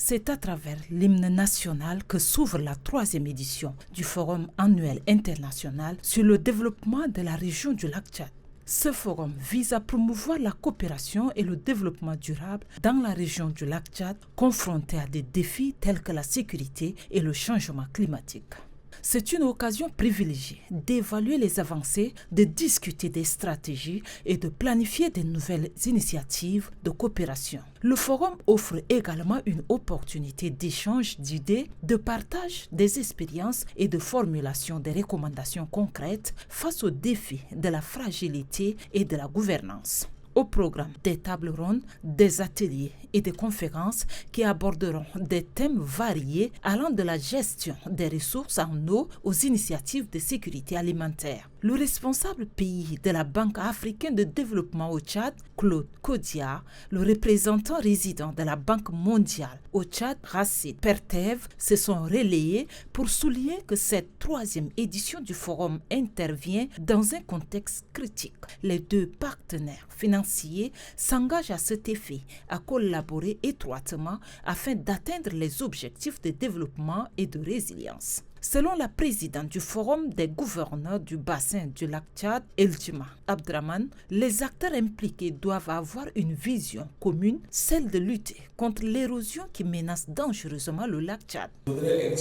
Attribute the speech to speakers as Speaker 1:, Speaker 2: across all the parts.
Speaker 1: C'est à travers l'hymne national que s'ouvre la 3e édition du Forum annuel international sur le développement de la région du lac Tchad. Ce forum vise à promouvoir la coopération et le développement durable dans la région du lac Tchad, confrontée à des défis tels que la sécurité et le changement climatique. C'est une occasion privilégiée d'évaluer les avancées, de discuter des stratégies et de planifier de nouvelles initiatives de coopération. Le forum offre également une opportunité d'échange d'idées, de partage des expériences et de formulation des recommandations concrètes face aux défis de la fragilité et de la gouvernance. Au programme des tables rondes, des ateliers et des conférences qui aborderont des thèmes variés allant de la gestion des ressources en eau aux initiatives de sécurité alimentaire. Le responsable pays de la Banque africaine de développement au Tchad, Claude Kodia, le représentant résident de la Banque mondiale au Tchad, Racine Pertev, se sont relayés pour souligner que cette 3e édition du forum intervient dans un contexte critique. Les deux partenaires financiers s'engagent à cet effet à collaborer étroitement afin d'atteindre les objectifs de développement et de résilience. Selon la présidente du Forum des gouverneurs du bassin du lac Tchad, Eldjima Abdraman, les acteurs impliqués doivent avoir une vision commune, celle de lutter contre l'érosion qui menace dangereusement le lac Tchad.
Speaker 2: Je voudrais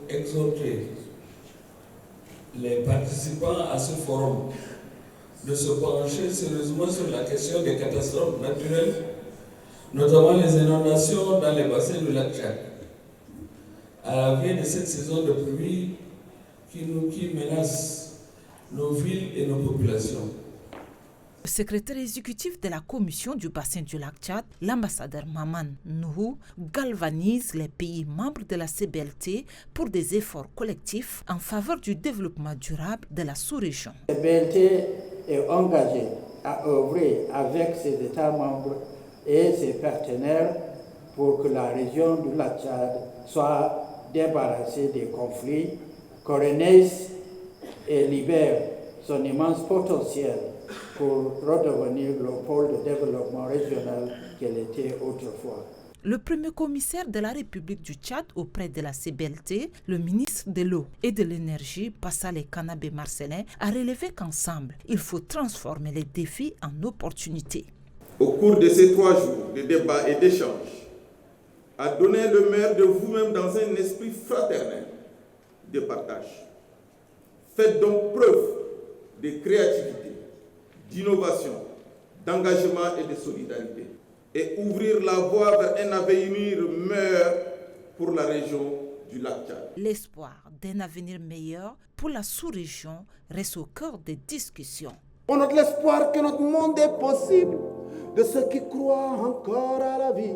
Speaker 2: exhorter les participants à ce forum de se pencher sérieusement sur la question des catastrophes naturelles, notamment les inondations dans les bassins du lac Tchad. À la veille de cette saison de pluie qui menace nos villes et nos populations.
Speaker 1: Le secrétaire exécutif de la commission du bassin du lac Tchad, l'ambassadeur Maman Nuhu, galvanise les pays membres de la CBLT pour des efforts collectifs en faveur du développement durable de la sous-région.
Speaker 3: La CBLT est engagée à œuvrer avec ses États membres et ses partenaires pour que la région du lac Tchad soit débarrassée des conflits, renaisse et libère son immense potentiel pour redevenir le pôle de développement régional qu'elle était autrefois.
Speaker 1: Le premier commissaire de la République du Tchad auprès de la CBLT, le ministre de l'eau et de l'énergie, Passale Kanabé Marcelin, a relevé qu'ensemble, il faut transformer les défis en opportunités.
Speaker 4: Au cours de ces 3 jours de débats et d'échanges, à donner le meilleur de vous-même dans un esprit fraternel de partage. Faites donc preuve de créativité, d'innovation, d'engagement et de solidarité et ouvrir la voie vers un avenir meilleur pour la région du lac Tchad.
Speaker 1: L'espoir d'un avenir meilleur pour la sous-région reste au cœur des discussions.
Speaker 5: On a l'espoir que notre monde est possible de ceux qui croient encore à la vie.